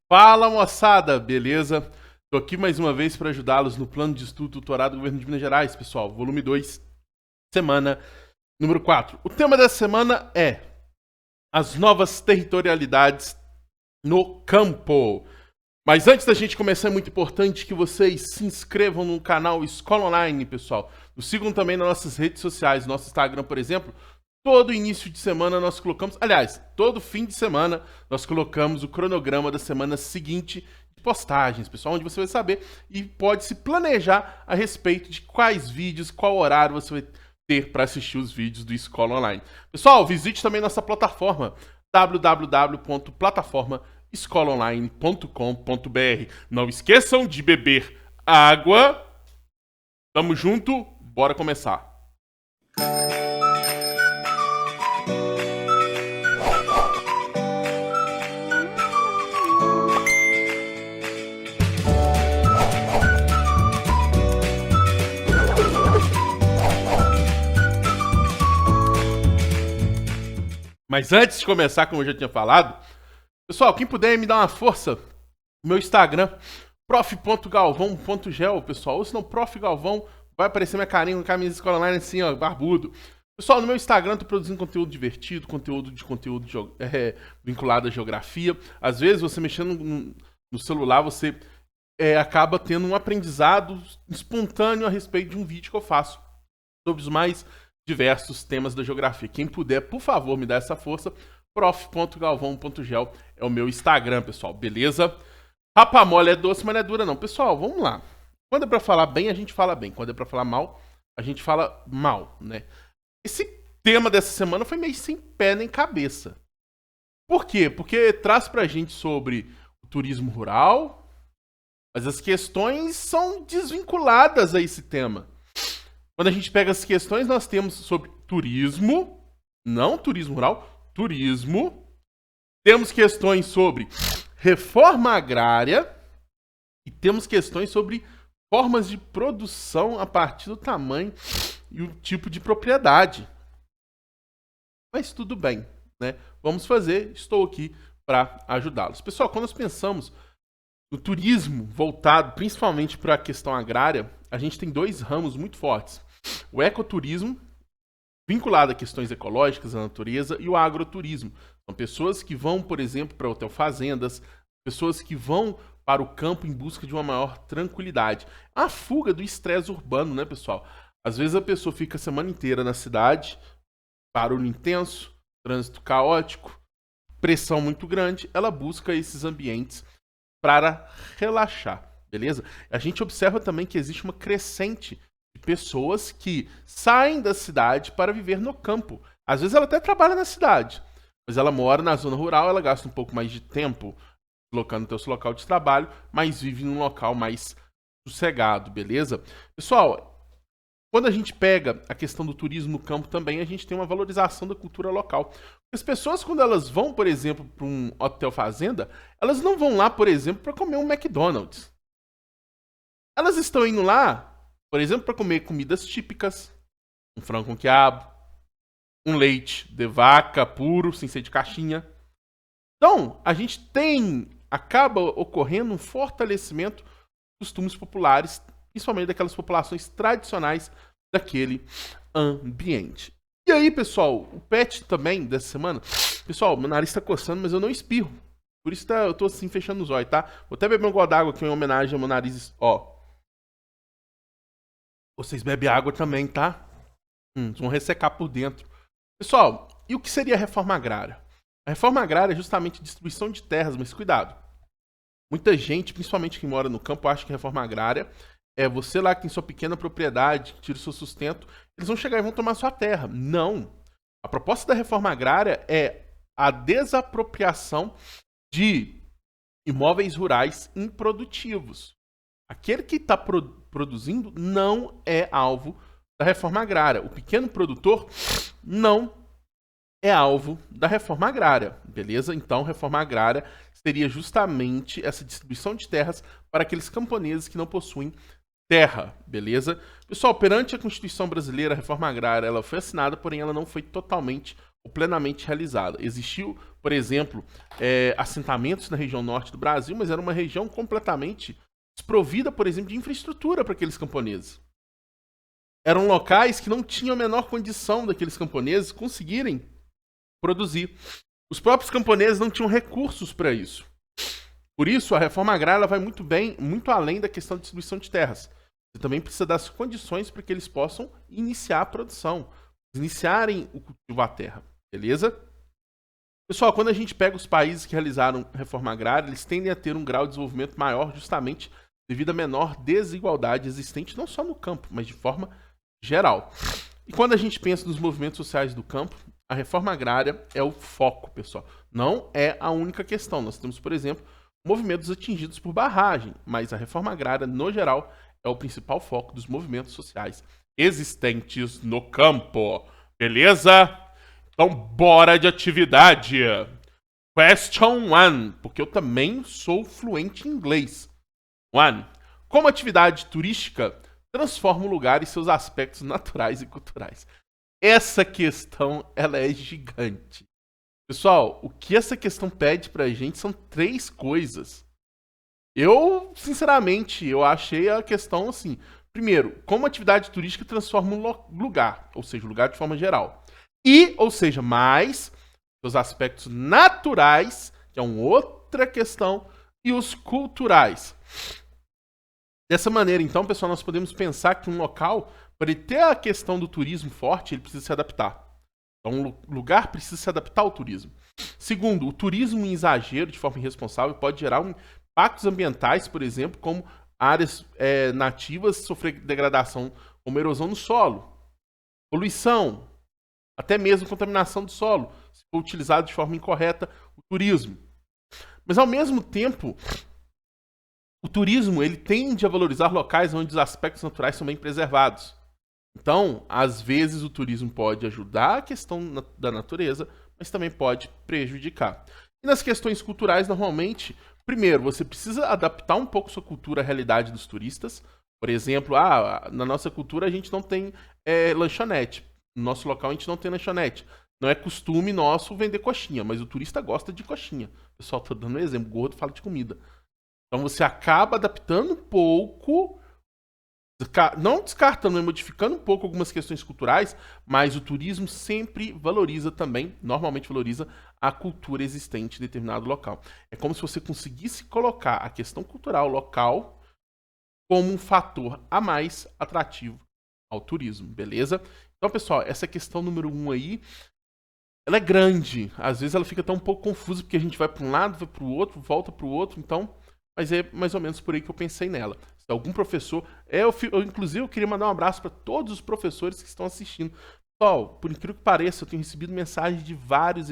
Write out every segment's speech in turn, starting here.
Fala, moçada, beleza? Tô aqui mais uma vez para ajudá-los no plano de estudo tutorado do Governo de Minas Gerais, pessoal. Volume 2, semana número 4. O tema dessa semana é as novas territorialidades no campo. Mas antes da gente começar, é muito importante que vocês se inscrevam no canal Escola Online, pessoal. Nos sigam também nas nossas redes sociais, nosso Instagram, por exemplo. Todo início de semana nós colocamos, aliás, todo fim de semana nós colocamos o cronograma da semana seguinte de postagens, pessoal, onde você vai saber e pode se planejar a respeito de quais vídeos, qual horário você vai ter para assistir os vídeos do Escola Online. Pessoal, visite também nossa plataforma www.plataformaescolaonline.com.br. Não esqueçam de beber água. Tamo junto, bora começar. Mas antes de começar, como eu já tinha falado, pessoal, quem puder me dar uma força, no meu Instagram, prof.galvão.gel, pessoal, ou se não, Prof. Galvão, vai aparecer minha carinha com camisa de Escola Online assim, ó, barbudo. Pessoal, no meu Instagram eu tô produzindo conteúdo divertido, conteúdo vinculado à geografia. Às vezes, você mexendo no celular, você acaba tendo um aprendizado espontâneo a respeito de um vídeo que eu faço sobre os mais diversos temas da geografia. Quem puder, por favor, me dá essa força. prof.galvão.gel é o meu Instagram, pessoal, beleza? Rapa mole é doce, mas não é dura não. Pessoal, vamos lá. Quando é pra falar bem, a gente fala bem. Quando é pra falar mal, a gente fala mal, né? Esse tema dessa semana foi meio sem pé nem cabeça. Por quê? Porque traz pra gente sobre o turismo rural, mas as questões são desvinculadas a esse tema. Quando a gente pega as questões, nós temos sobre turismo, não turismo rural, turismo. Temos questões sobre reforma agrária e temos questões sobre formas de produção a partir do tamanho e o tipo de propriedade. Mas tudo bem, né? Vamos fazer, estou aqui para ajudá-los. Pessoal, quando nós pensamos no turismo voltado principalmente para a questão agrária, a gente tem dois ramos muito fortes. O ecoturismo, vinculado a questões ecológicas, à natureza, e o agroturismo. São pessoas que vão, por exemplo, para hotel fazendas, pessoas que vão para o campo em busca de uma maior tranquilidade. A fuga do estresse urbano, né, pessoal? Às vezes a pessoa fica a semana inteira na cidade, barulho intenso, trânsito caótico, pressão muito grande, ela busca esses ambientes para relaxar, beleza? A gente observa também que existe uma crescente pessoas que saem da cidade para viver no campo. Às vezes ela até trabalha na cidade, mas ela mora na zona rural, ela gasta um pouco mais de tempo deslocando o seu local de trabalho, mas vive num local mais sossegado, beleza? Pessoal, quando a gente pega a questão do turismo no campo também, a gente tem uma valorização da cultura local. As pessoas, quando elas vão, por exemplo, para um hotel fazenda, elas não vão lá, por exemplo, para comer um McDonald's. Elas estão indo lá, por exemplo, para comer comidas típicas, um frango com quiabo, um leite de vaca puro, sem ser de caixinha. Então, a gente acaba ocorrendo um fortalecimento dos costumes populares, principalmente daquelas populações tradicionais daquele ambiente. E aí, pessoal, o pet também dessa semana, pessoal, meu nariz tá coçando, mas eu não espirro. Por isso eu tô assim fechando os olhos, tá? Vou até beber um gole d'água aqui em homenagem ao meu nariz, ó. Vocês bebem água também, tá? Vão ressecar por dentro. Pessoal, e o que seria a reforma agrária? A reforma agrária é justamente a distribuição de terras, mas cuidado. Muita gente, principalmente quem mora no campo, acha que reforma agrária é você lá que tem sua pequena propriedade, que tira o seu sustento, eles vão chegar e vão tomar sua terra. Não. A proposta da reforma agrária é a desapropriação de imóveis rurais improdutivos. Aquele que está produzindo não é alvo da reforma agrária. O pequeno produtor não é alvo da reforma agrária, beleza? Então, reforma agrária seria justamente essa distribuição de terras para aqueles camponeses que não possuem terra, beleza? Pessoal, perante a Constituição Brasileira, a reforma agrária ela foi assinada, porém ela não foi totalmente ou plenamente realizada. Existiu, por exemplo, assentamentos na região norte do Brasil, mas era uma região completamente desprovida, por exemplo, de infraestrutura para aqueles camponeses. Eram locais que não tinham a menor condição daqueles camponeses conseguirem produzir. Os próprios camponeses não tinham recursos para isso. Por isso, a reforma agrária ela vai muito além da questão de distribuição de terras. Você também precisa das condições para que eles possam iniciar a produção, iniciarem o cultivo à terra, beleza? Pessoal, quando a gente pega os países que realizaram reforma agrária, eles tendem a ter um grau de desenvolvimento maior justamente devido à menor desigualdade existente, não só no campo, mas de forma geral. E quando a gente pensa nos movimentos sociais do campo, a reforma agrária é o foco, pessoal. Não é a única questão. Nós temos, por exemplo, movimentos atingidos por barragem, mas a reforma agrária, no geral, é o principal foco dos movimentos sociais existentes no campo. Beleza? Então, bora de atividade. Question 1, porque eu também sou fluente em inglês. 1. Como atividade turística transforma o lugar e seus aspectos naturais e culturais? Essa questão, ela é gigante. Pessoal, o que essa questão pede pra gente são 3 coisas. Eu, sinceramente, eu achei a questão assim. Primeiro, como atividade turística transforma um lugar, ou seja, o lugar de forma geral. E, ou seja, mais os aspectos naturais, que é uma outra questão, e os culturais. Dessa maneira, então, pessoal, nós podemos pensar que um local, para ele ter a questão do turismo forte, ele precisa se adaptar. Então, um lugar precisa se adaptar ao turismo. Segundo, o turismo em exagero, de forma irresponsável, pode gerar impactos ambientais, por exemplo, como áreas nativas sofrer degradação, como erosão no solo, poluição, até mesmo contaminação do solo, se for utilizado de forma incorreta o turismo. Mas, ao mesmo tempo, o turismo ele tende a valorizar locais onde os aspectos naturais são bem preservados. Então, às vezes, o turismo pode ajudar a questão da natureza, mas também pode prejudicar. E nas questões culturais, normalmente, primeiro, você precisa adaptar um pouco sua cultura à realidade dos turistas. Por exemplo, na nossa cultura a gente não tem lanchonete. No nosso local a gente não tem lanchonete. Não é costume nosso vender coxinha, mas o turista gosta de coxinha. Pessoal, tô dando um exemplo, gordo fala de comida. Então você acaba adaptando um pouco, não descartando, mas modificando um pouco algumas questões culturais, mas o turismo sempre valoriza também, normalmente valoriza a cultura existente em determinado local. É como se você conseguisse colocar a questão cultural local como um fator a mais atrativo ao turismo, beleza? Então, pessoal, essa questão número 1 aí, ela é grande. Às vezes ela fica até um pouco confusa, porque a gente vai para um lado, vai para o outro, volta para o outro, então... Mas é mais ou menos por aí que eu pensei nela. Se algum professor... inclusive, eu queria mandar um abraço para todos os professores que estão assistindo. Pessoal, por incrível que pareça, eu tenho recebido mensagens de vários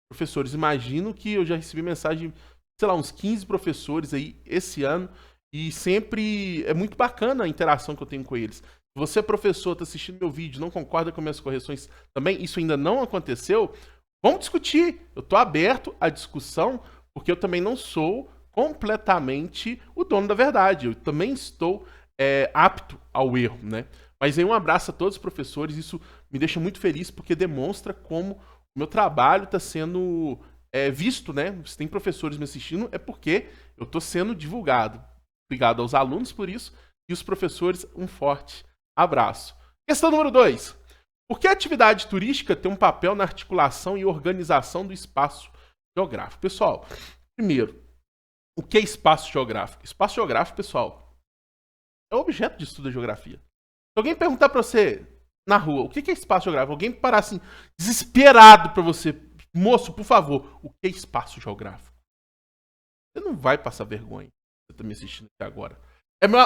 professores. Imagino que eu já recebi mensagem de, sei lá, uns 15 professores aí esse ano. E sempre é muito bacana a interação que eu tenho com eles. Se você, professor, está assistindo meu vídeo, não concorda com minhas correções também, isso ainda não aconteceu, vamos discutir. Eu estou aberto à discussão, porque eu também não sou completamente o dono da verdade. Eu também estou apto ao erro, né? Mas aí um abraço a todos os professores, isso me deixa muito feliz, porque demonstra como o meu trabalho está sendo visto, né? Se tem professores me assistindo, é porque eu estou sendo divulgado. Obrigado aos alunos por isso, e os professores, um forte abraço. Questão número 2. Por que a atividade turística tem um papel na articulação e organização do espaço geográfico? Pessoal, primeiro, o que é espaço geográfico? Espaço geográfico, pessoal, é objeto de estudo da geografia. Se alguém perguntar para você na rua, o que é espaço geográfico? Alguém parar assim, desesperado para você, moço, por favor, o que é espaço geográfico? Você não vai passar vergonha. Você tá me assistindo aqui agora.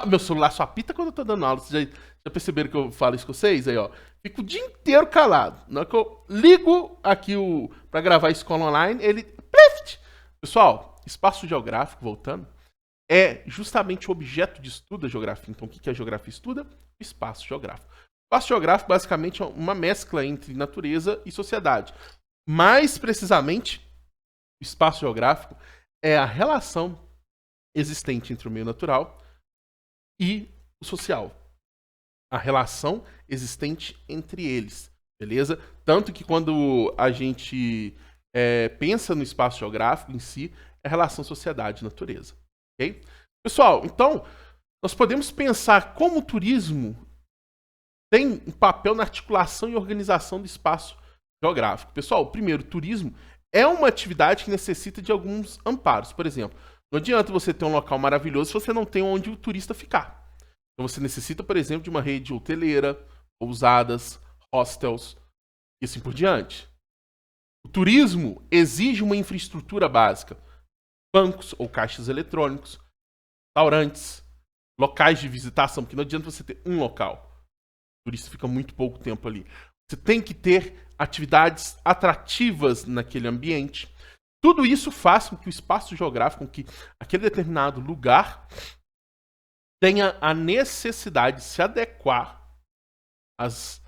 Meu celular só apita quando eu tô dando aula. Vocês já perceberam que eu falo isso com vocês? Aí, ó. Fico o dia inteiro calado. Na hora que eu ligo aqui pra gravar a escola online, ele... Pessoal, espaço geográfico, voltando, é justamente o objeto de estudo da geografia. Então, o que a geografia estuda? Espaço geográfico. Espaço geográfico, basicamente, é uma mescla entre natureza e sociedade. Mais precisamente, o espaço geográfico é a relação existente entre o meio natural e o social. A relação existente entre eles. beleza? Tanto que quando a gente pensa no espaço geográfico em si, é relação sociedade-natureza, ok? Pessoal, então, nós podemos pensar como o turismo tem um papel na articulação e organização do espaço geográfico. Pessoal, primeiro, o turismo é uma atividade que necessita de alguns amparos. Por exemplo, não adianta você ter um local maravilhoso se você não tem onde o turista ficar. Então você necessita, por exemplo, de uma rede hoteleira, pousadas, hostels e assim por diante. O turismo exige uma infraestrutura básica. Bancos ou caixas eletrônicos, restaurantes, locais de visitação, porque não adianta você ter um local. O turista fica muito pouco tempo ali. Você tem que ter atividades atrativas naquele ambiente. Tudo isso faz com que o espaço geográfico, com que aquele determinado lugar tenha a necessidade de se adequar às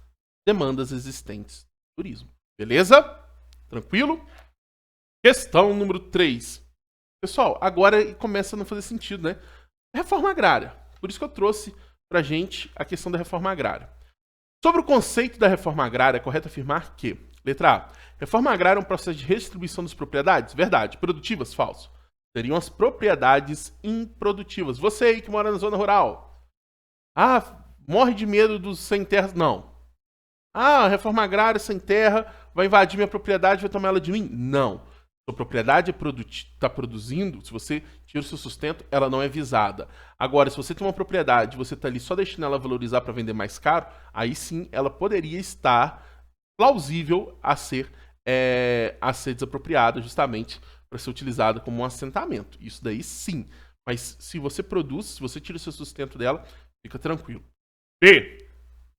demandas existentes do turismo. Beleza? Tranquilo? Questão número 3. Pessoal, agora começa a não fazer sentido, né? Reforma agrária. Por isso que eu trouxe pra gente a questão da reforma agrária. Sobre o conceito da reforma agrária, é correto afirmar que, letra A, reforma agrária é um processo de redistribuição das propriedades? Verdade. Produtivas? Falso. Seriam as propriedades improdutivas. Você aí que mora na zona rural. Ah, morre de medo dos sem terras? Não. Ah, reforma agrária sem terra vai invadir minha propriedade e vai tomar ela de mim? Não. Sua propriedade está produzindo, se você tira o seu sustento, ela não é visada. Agora, se você tem uma propriedade e você está ali só deixando ela valorizar para vender mais caro, aí sim ela poderia estar plausível a ser desapropriada justamente para ser utilizada como um assentamento. Isso daí sim. Mas se você produz, se você tira o seu sustento dela, fica tranquilo. B.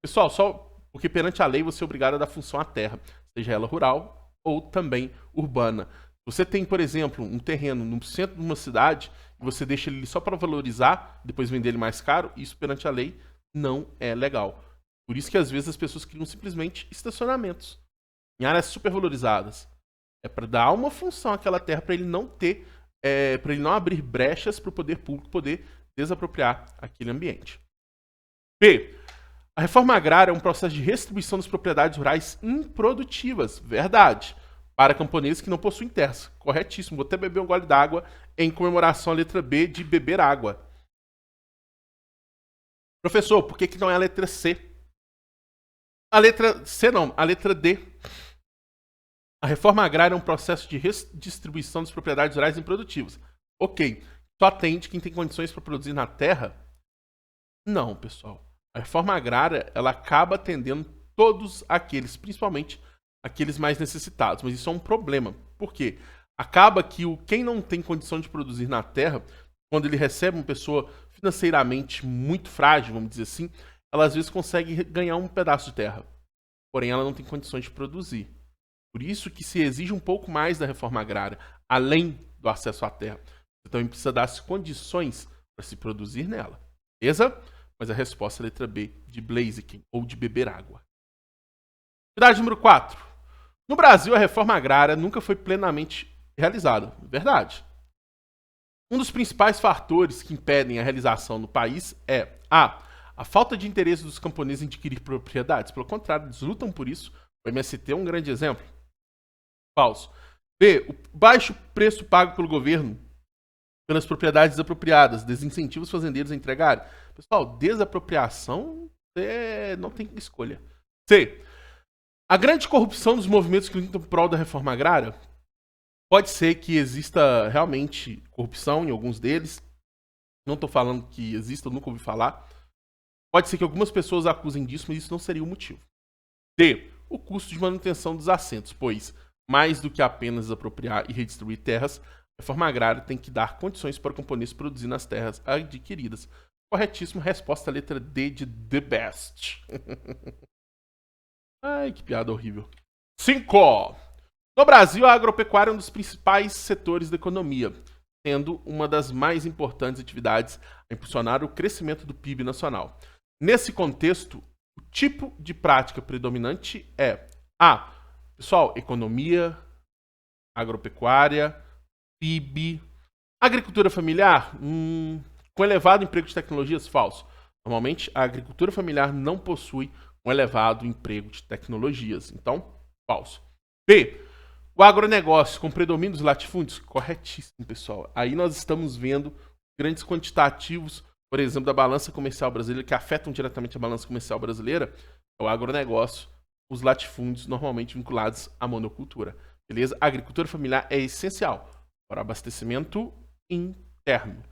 Pessoal, só porque perante a lei você é obrigado a dar função à terra, seja ela rural ou também urbana. Você tem, por exemplo, um terreno no centro de uma cidade e você deixa ele só para valorizar, depois vender ele mais caro, isso perante a lei não é legal. Por isso que às vezes as pessoas criam simplesmente estacionamentos em áreas supervalorizadas. É para dar uma função àquela terra para ele não ter, para ele não abrir brechas para o poder público poder desapropriar aquele ambiente. B. A reforma agrária é um processo de restribuição das propriedades rurais improdutivas. Verdade. Para camponeses que não possuem terras. Corretíssimo. Vou até beber um gole d'água em comemoração à letra B de beber água. Professor, por que não é a letra C? A letra C não, a letra D. A reforma agrária é um processo de redistribuição das propriedades rurais improdutivas. Ok. Só atende quem tem condições para produzir na terra? Não, pessoal. A reforma agrária, ela acaba atendendo todos aqueles, principalmente aqueles mais necessitados. Mas isso é um problema. Por quê? Acaba que quem não tem condição de produzir na terra, quando ele recebe uma pessoa financeiramente muito frágil, vamos dizer assim, ela às vezes consegue ganhar um pedaço de terra. Porém, ela não tem condições de produzir. Por isso que se exige um pouco mais da reforma agrária, além do acesso à terra. Você também precisa dar as condições para se produzir nela. Beleza? Mas a resposta é a letra B, de Blaziken, ou de beber água. Atividade número 4. No Brasil, a reforma agrária nunca foi plenamente realizada. Verdade. Um dos principais fatores que impedem a realização no país é a falta de interesse dos camponeses em adquirir propriedades. Pelo contrário, eles lutam por isso. O MST é um grande exemplo. Falso. B. O baixo preço pago pelo governo pelas propriedades desapropriadas, desincentiva os fazendeiros a entregarem. Pessoal, desapropriação não tem escolha. C. A grande corrupção dos movimentos que lutam em prol da reforma agrária. Pode ser que exista realmente corrupção em alguns deles. Não estou falando que exista, eu nunca ouvi falar. Pode ser que algumas pessoas acusem disso, mas isso não seria o motivo. D. O custo de manutenção dos assentos, pois, mais do que apenas desapropriar e redistribuir terras, a reforma agrária tem que dar condições para o camponês produzir nas terras adquiridas. Corretíssimo, resposta letra D de The Best. Ai, que piada horrível. 5. No Brasil, a agropecuária é um dos principais setores da economia, sendo uma das mais importantes atividades a impulsionar o crescimento do PIB nacional. Nesse contexto, o tipo de prática predominante é pessoal, economia, agropecuária, PIB, agricultura familiar, com elevado emprego de tecnologias, falso. Normalmente, a agricultura familiar não possui um elevado emprego de tecnologias. Então, falso. B. O agronegócio com predomínio dos latifúndios? Corretíssimo, pessoal. Aí nós estamos vendo grandes quantitativos, por exemplo, da balança comercial brasileira, que afetam diretamente a balança comercial brasileira, é o agronegócio, os latifúndios normalmente vinculados à monocultura. Beleza? A agricultura familiar é essencial para o abastecimento interno.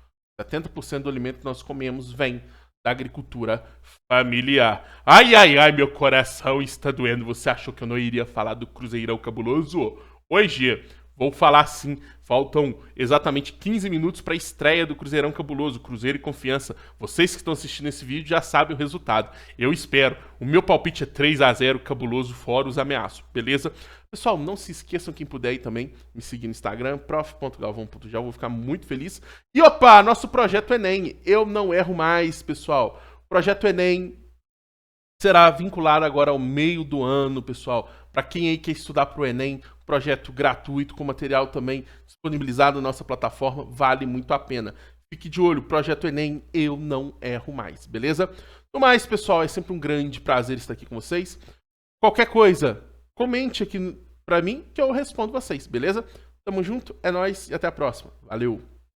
70% do alimento que nós comemos vem da agricultura familiar. Ai, ai, ai, meu coração está doendo. Você achou que eu não iria falar do Cruzeirão Cabuloso? Hoje, vou falar sim. Faltam exatamente 15 minutos para a estreia do Cruzeirão Cabuloso, Cruzeiro e Confiança. Vocês que estão assistindo esse vídeo já sabem o resultado. Eu espero. O meu palpite é 3-0 Cabuloso, fora os ameaços, beleza? Pessoal, não se esqueçam, quem puder aí também, me seguir no Instagram, prof.galvão.já, eu vou ficar muito feliz. E opa, nosso projeto Enem, eu não erro mais, pessoal. O projeto Enem será vinculado agora ao meio do ano, pessoal. Para quem aí quer estudar para o Enem, projeto gratuito com material também disponibilizado na nossa plataforma, vale muito a pena. Fique de olho, projeto Enem, eu não erro mais, beleza? No mais, pessoal, é sempre um grande prazer estar aqui com vocês. Qualquer coisa, comente aqui pra mim que eu respondo vocês, beleza? Tamo junto, é nóis e até a próxima. Valeu!